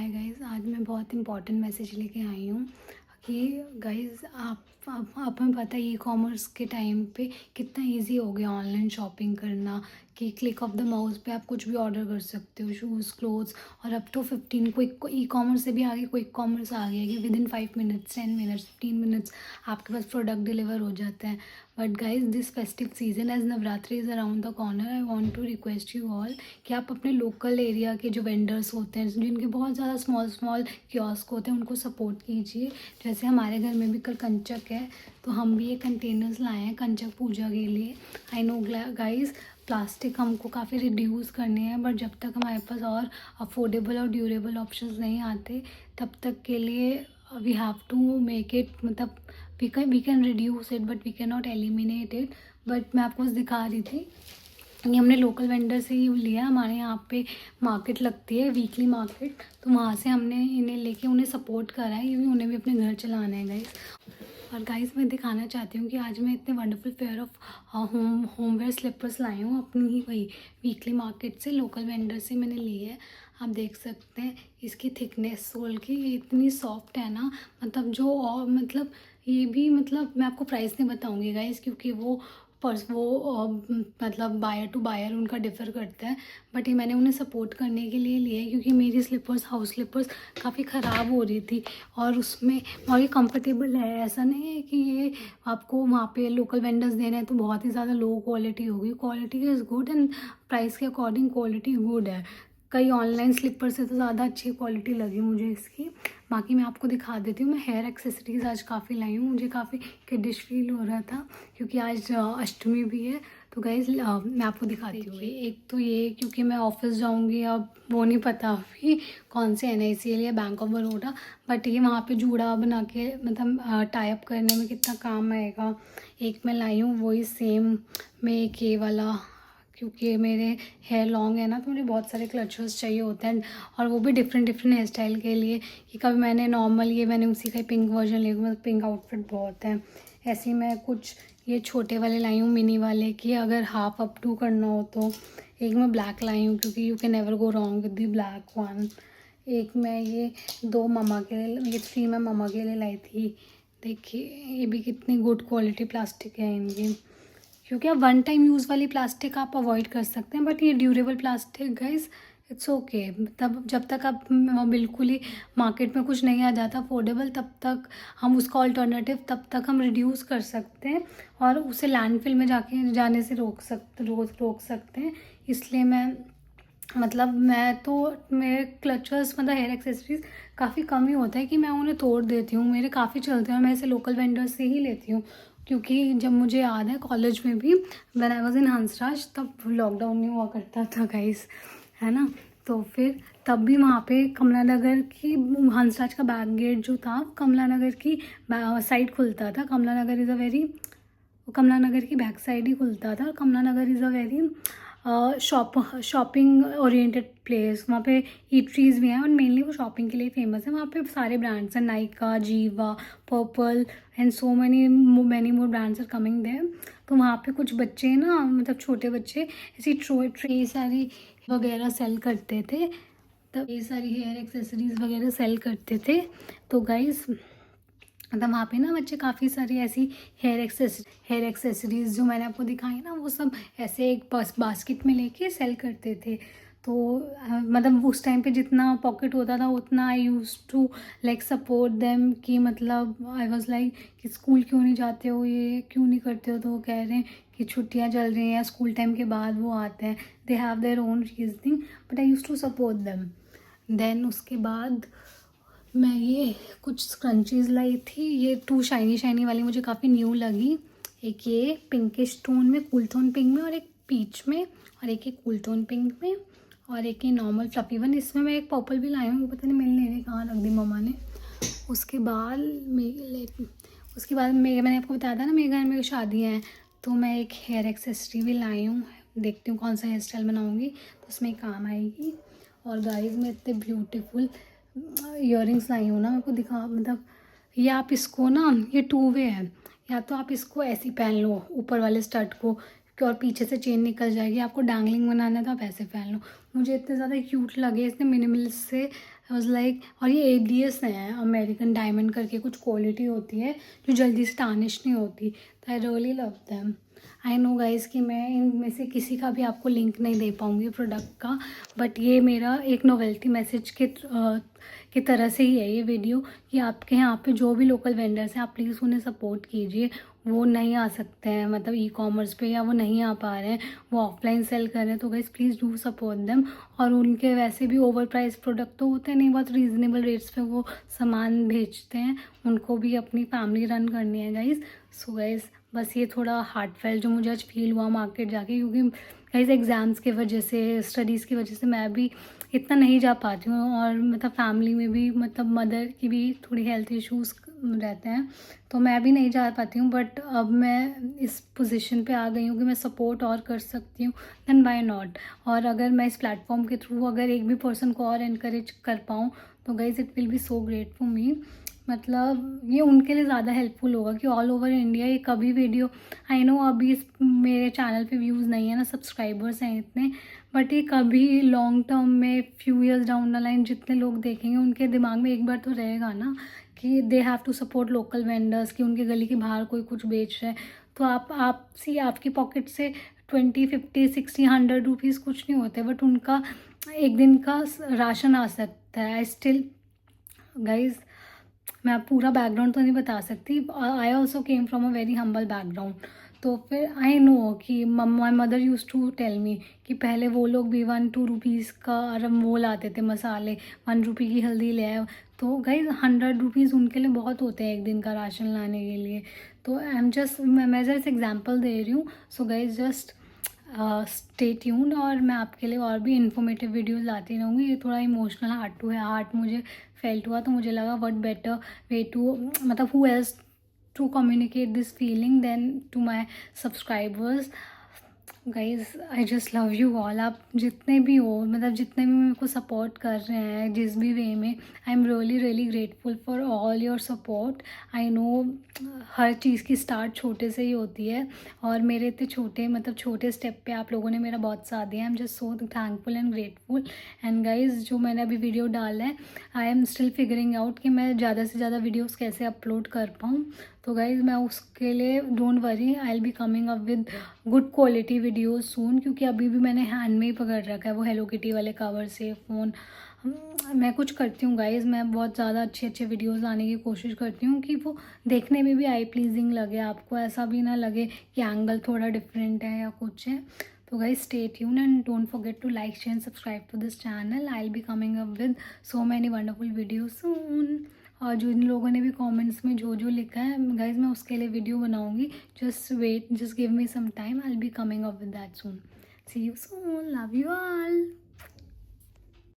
Hi guys, आज मैं बहुत इंपॉर्टेंट मैसेज लेके आई हूँ कि गाइस आप हमें पता है ई कॉमर्स के टाइम पे कितना इजी हो गया ऑनलाइन शॉपिंग करना कि क्लिक ऑफ द माउस पे आप कुछ भी ऑर्डर कर सकते हो, शूज़, क्लोथ्स और up to 15 quick e commerce से भी आगे क्विक कॉमर्स आ गया कि within 5 minutes, 10 minutes, 15 minutes आपके पास प्रोडक्ट डिलीवर हो जाता है। But guys this festive season as Navratri is around the corner, I want to request you all कि आप अपने लोकल एरिया के जो वेंडर्स होते हैं जिनके बहुत ज़्यादा स्मॉल स्मॉल कियोस्क होते हैं उनको सपोर्ट कीजिए। जैसे हमारे घर में भी कल कंचक है तो हम भी ये कंटेनर्स लाए हैं कंचक पूजा के लिए। आई नो गाइज प्लास्टिक हमको काफ़ी रिड्यूस करने हैं, बट जब तक हमारे पास और अफोर्डेबल और ड्यूरेबल ऑप्शंस नहीं आते तब तक के लिए we have to make it, मतलब we can reduce it but we can not eliminate it. But मैं आपको दिखा रही थी, ये हमने लोकल वेंडर से ही लिया। हमारे यहाँ पे मार्केट लगती है, वीकली मार्केट, तो वहाँ से हमने इन्हें लेके उन्हें सपोर्ट करा है क्योंकि उन्हें भी अपने घर चलाना है गाइस। और गाइस मैं दिखाना चाहती हूँ कि आज मैं इतने wonderful pair of homeware slippers लाई हूँ अपनी ही वही वीकली मार्केट से, लोकल वेंडर से मैंने ली है। आप देख सकते हैं इसकी थिकनेस सोल की, ये इतनी सॉफ्ट है ना, मतलब जो और मतलब ये भी, मतलब मैं आपको प्राइस नहीं बताऊँगी गाइस क्योंकि मतलब बायर टू बायर उनका डिफ़र करता है। बट ये मैंने उन्हें सपोर्ट करने के लिए लिया है क्योंकि मेरी स्लीपर्स, हाउस स्लीपर्स काफ़ी ख़राब हो रही थी और ये कंफर्टेबल है। ऐसा नहीं है कि ये आपको वहाँ पे लोकल वेंडर्स दे रहे हैं तो बहुत ही ज़्यादा लो क्वालिटी होगी। Quality is good and price के अकॉर्डिंग क्वालिटी गुड है। कई ऑनलाइन स्लीपर से तो ज़्यादा अच्छी क्वालिटी लगी मुझे इसकी। बाकी मैं आपको दिखा देती हूँ। मैं हेयर एक्सेसरीज़ आज काफ़ी लाई हूँ, मुझे काफ़ी किडिश फील हो रहा था क्योंकि आज अष्टमी भी है। तो गाइज मैं आपको दिखाती हूँ। एक तो ये क्योंकि मैं ऑफिस जाऊँगी, अब वो नहीं पता अभी कौन से NICL या बैंक ऑफ बड़ौदा, बट ये वहाँ पे जूड़ा बना के मतलब टाई अप करने में कितना काम आएगा। एक मैं लाई हूँ वही सेम में एक ये वाला, क्योंकि मेरे हेयर लॉन्ग है ना तो मुझे बहुत सारे क्लचर्स चाहिए होते हैं और वो भी डिफरेंट डिफरेंट हेयर स्टाइल के लिए। कि कभी मैंने नॉर्मल, ये मैंने उसी का पिंक वर्जन लिया, मतलब पिंक आउटफिट बहुत है। ऐसे ही मैं कुछ ये छोटे वाले लाई हूँ मिनी वाले कि अगर हाफ अप टू करना हो तो। एक मैं ब्लैक लाई हूँ क्योंकि you can never go wrong with the black one. एक मैं ये 2 मम्मा के लिए, ये 3 मैं मम्मा के लिए लाई थी। देखिए ये भी कितनी गुड क्वालिटी प्लास्टिक है इनकी, क्योंकि आप वन टाइम यूज़ वाली प्लास्टिक आप अवॉइड कर सकते हैं, बट ये durable plastic guys it's okay. तब जब तक आप बिल्कुल ही मार्केट में कुछ नहीं आ जाता अफोर्डेबल तब तक हम उसका ऑल्टरनेटिव तब तक हम रिड्यूस कर सकते हैं और उसे लैंडफिल में जाने से रोक सकते हैं। इसलिए मैं तो मेरे क्लचर्स, मतलब हेयर एक्सेसरीज काफ़ी कम ही होता है कि मैं उन्हें तोड़ देती हूँ। मेरे काफ़ी चलते हैं और मैं ऐसे लोकल वेंडर्स से ही लेती हूँ क्योंकि जब मुझे याद है कॉलेज में भी when I was in Hansraj तब लॉकडाउन नहीं हुआ करता था गाइस, है ना। तो फिर तब भी वहाँ पे कमला नगर की, हंसराज का बैक गेट जो था कमला नगर की साइड खुलता था। कमला नगर की बैक साइड ही खुलता था। Kamla Nagar is a very shopping oriented place. वहाँ पे ईटरीज भी हैं और मेनली वो शॉपिंग के लिए फेमस है। वहाँ पे सारे ब्रांड्स हैं, Nykaa, Jiva, Purplle and so many more brands are coming there. तो वहाँ पे कुछ बच्चे ना, मतलब छोटे बच्चे ऐसी ट्रे सारी वगैरह सेल करते थे, तब ये सारी हेयर एक्सेसरीज वगैरह सेल करते थे। तो गाइस मतलब वहाँ पे ना बच्चे काफ़ी सारी ऐसी हेयर एक्सेसरीज जो मैंने आपको दिखाई ना वो सब ऐसे एक बास्केट में लेके सेल करते थे। तो मतलब उस टाइम पे जितना पॉकेट होता था उतना I use to like support them, कि मतलब आई वाज लाइक कि स्कूल क्यों नहीं जाते हो, ये क्यों नहीं करते हो। तो वो कह रहे हैं कि छुट्टियाँ चल रही हैं, स्कूल टाइम के बाद वो आते हैं, they have their own reasoning, but I use to support them. Then उसके बाद मैं ये कुछ स्क्रंचीज़ लाई थी, ये 2 शाइनी वाली मुझे काफ़ी न्यू लगी। एक ये पिंकिश टोन में, कूल टोन पिंक में, और एक पीच में, और एक ये कूल टोन पिंक में, और एक ये नॉर्मल फ्लफी वन। इसमें मैं एक पर्पल भी लाई हूँ, पता नहीं मिल नहीं रही, कहाँ रख दी मम्मा ने। उसके बाद मैंने आपको बताया था ना मेरे घर में शादियाँ हैं, तो मैं एक हेयर एक्सेसरी भी लाई हूँ। देखती हूँ कौन सा हेयर स्टाइल बनाऊँगी तो उसमें काम आएगी। और गाइस मैं इतने ब्यूटीफुल ईयरिंग्स लाई हूँ ना, मेरे को दिखा, मतलब ये आप इसको ना, ये 2 वे है, या तो आप इसको ऐसे ही पहन लो ऊपर वाले स्टड को और पीछे से चेन निकल जाएगी, आपको डैंगलिंग बनाना है तो आप ऐसे पहन लो। मुझे इतने ज़्यादा क्यूट लगे, इसने मिनिमल से आई वाज लाइक, और ये ADS है, अमेरिकन डायमंड करके कुछ क्वालिटी होती है जो जल्दी से टार्निश नहीं होती, तो I really love them. I know guys कि मैं इनमें से किसी का भी आपको लिंक नहीं दे पाऊँगी प्रोडक्ट का, बट ये मेरा एक नोवेल्टी मैसेज की तरह से ही है ये वीडियो, कि आपके यहाँ पे जो भी लोकल वेंडर्स हैं आप प्लीज़ उन्हें सपोर्ट कीजिए। वो नहीं आ सकते हैं मतलब ई-कॉमर्स पे, या वो नहीं आ पा रहे हैं, वो ऑफलाइन सेल कर रहे हैं, तो guys please do support them. और उनके वैसे भी ओवर प्राइस प्रोडक्ट तो होते नहीं, बहुत रीज़नेबल रेट्स पे वो सामान बेचते हैं, उनको भी अपनी फैमिली रन करनी है गाइस। सो गाइस बस ये थोड़ा हार्टफेल जो मुझे आज फील हुआ मार्केट जाके, क्योंकि गाइस एग्ज़ाम्स की वजह से, स्टडीज़ की वजह से मैं भी इतना नहीं जा पाती हूँ, और मतलब फैमिली में भी मतलब मदर की भी थोड़ी हेल्थ इश्यूज़ रहते हैं, तो मैं भी नहीं जा पाती हूँ। बट अब मैं इस पोजीशन पे आ गई हूँ कि मैं सपोर्ट और कर सकती हूँ, देन बाय नॉट। और अगर मैं इस प्लेटफॉर्म के थ्रू अगर एक भी पर्सन को और इनकरेज कर पाऊँ, तो guys it will be so great for me. मतलब ये उनके लिए ज़्यादा हेल्पफुल होगा कि ऑल ओवर इंडिया ये कभी वीडियो, आई नो अभी इस मेरे चैनल पे व्यूज़ नहीं है ना, सब्सक्राइबर्स हैं इतने, बट ये कभी लॉन्ग टर्म में few years down the line जितने लोग देखेंगे उनके दिमाग में एक बार तो रहेगा ना कि they have to support local vendors, कि उनके गली के बाहर कोई कुछ बेच रहा है, तो आप सी आपकी पॉकेट से 20, 50, 60, 100 रुपीज़ कुछ नहीं होते, बट उनका एक दिन का राशन आ सकता है। आई स्टिल गाइज, मैं आप पूरा बैकग्राउंड तो नहीं बता सकती, I also came from a very humble background. तो फिर आई नो कि my mother use to tell me कि पहले वो लोग भी 1-2 रुपीज़ का वो लाते थे मसाले, 1 रुपये की हल्दी ले आए, तो गाइज 100 रुपीज़ उनके लिए बहुत होते हैं एक दिन का राशन लाने के लिए। तो आई एम जस्ट, मैं जस्ट एग्जाम्पल दे रही हूँ। So guys just stay tuned, और मैं आपके लिए और भी इन्फॉर्मेटिव वीडियोस लाती रहूँगी। ये थोड़ा इमोशनल हार्ट टू हार्ट मुझे फेल्ट हुआ, तो मुझे लगा व्हाट बेटर वे टू, मतलब who else to communicate this feeling than to my subscribers. Guys I just love you all. आप जितने भी हो, मतलब जितने भी मेरे को सपोर्ट कर रहे हैं जिस भी वे में, I am really really grateful for all your support. I know हर चीज़ की स्टार्ट छोटे से ही होती है, और मेरे इतने छोटे, मतलब छोटे स्टेप पे आप लोगों ने मेरा बहुत साथ दिया। I am just so thankful and grateful. And guys जो मैंने अभी वीडियो डाला है, I am still figuring out कि मैं ज़्यादा से ज़्यादा वीडियोज़ कैसे अपलोड कर पाऊँ। तो गाइज मैं उसके लिए don't worry, I will be coming up with good quality videos soon, क्योंकि अभी भी मैंने हैंड में ही पकड़ रखा है वो हेलो किटी वाले कवर से फ़ोन। मैं कुछ करती हूँ गाइज़, मैं बहुत ज़्यादा अच्छे अच्छे वीडियोज़ लाने की कोशिश करती हूँ कि वो देखने में भी आई प्लीजिंग लगे, आपको ऐसा भी ना लगे कि एंगल थोड़ा डिफरेंट है या कुछ है। तो guys stay tune and don't forget to like share and subscribe to this channel. I will be coming up with so many wonderful videos soon. और जो इन लोगों ने भी कमेंट्स में जो जो लिखा है गाइज, मैं उसके लिए वीडियो बनाऊंगी। Just wait, just give me some time, I will be coming up with that soon. See you soon, love you all.